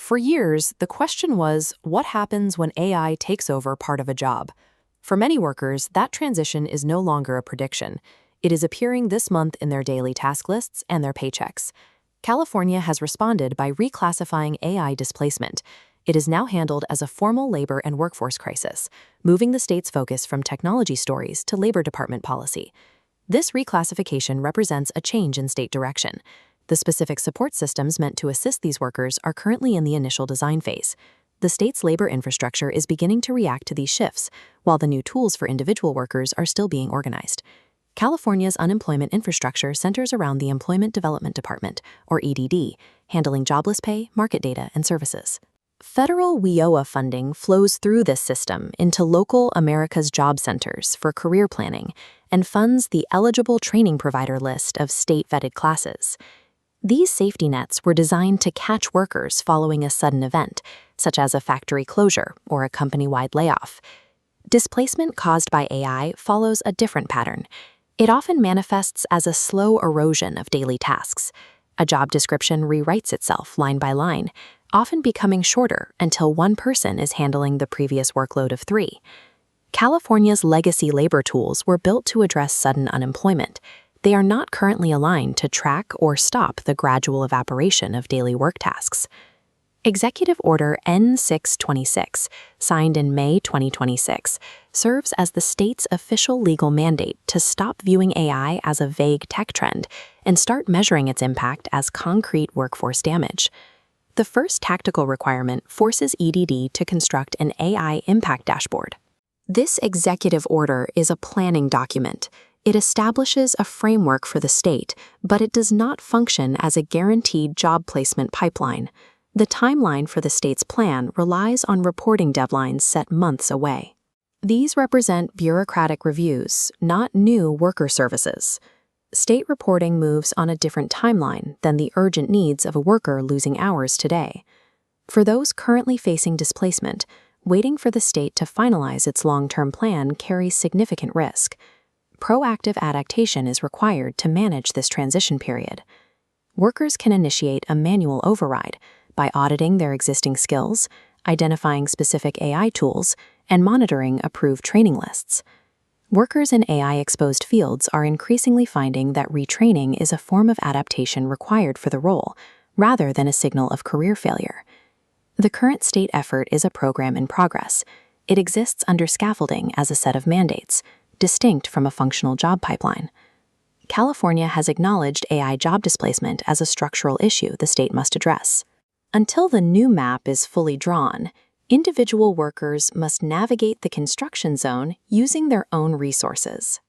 For years, the question was, what happens when AI takes over part of a job? For many workers, that transition is no longer a prediction. It is appearing this month in their daily task lists and their paychecks. California has responded by reclassifying AI displacement. It is now handled as a formal labor and workforce crisis, moving the state's focus from technology stories to Labor Department policy. This reclassification represents a change in state direction. The specific support systems meant to assist these workers are currently in the initial design phase. The state's labor infrastructure is beginning to react to these shifts, while the new tools for individual workers are still being organized. California's unemployment infrastructure centers around the Employment Development Department, or EDD, handling jobless pay, market data, and services. Federal WIOA funding flows through this system into local America's Job Centers for career planning and funds the eligible training provider list of state-vetted classes. These safety nets were designed to catch workers following a sudden event, such as a factory closure or a company-wide layoff. Displacement caused by AI follows a different pattern. It often manifests as a slow erosion of daily tasks. A job description rewrites itself line by line, often becoming shorter until one person is handling the previous workload of 3. California's legacy labor tools were built to address sudden unemployment. They are not currently aligned to track or stop the gradual evaporation of daily work tasks. Executive Order N-626, signed in May 2026, serves as the state's official legal mandate to stop viewing AI as a vague tech trend and start measuring its impact as concrete workforce damage. The first tactical requirement forces EDD to construct an AI impact dashboard. This executive order is a planning document. It establishes a framework for the state, but it does not function as a guaranteed job placement pipeline. The timeline for the state's plan relies on reporting deadlines set months away. These represent bureaucratic reviews, not new worker services. State reporting moves on a different timeline than the urgent needs of a worker losing hours today. For those currently facing displacement, waiting for the state to finalize its long-term plan carries significant risk. Proactive adaptation is required to manage this transition period. Workers can initiate a manual override by auditing their existing skills, identifying specific AI tools, and monitoring approved training lists. Workers in AI-exposed fields are increasingly finding that retraining is a form of adaptation required for the role, rather than a signal of career failure. The current state effort is a program in progress. It exists under scaffolding as a set of mandates, distinct from a functional job pipeline. California has acknowledged AI job displacement as a structural issue the state must address. Until the new map is fully drawn, individual workers must navigate the construction zone using their own resources.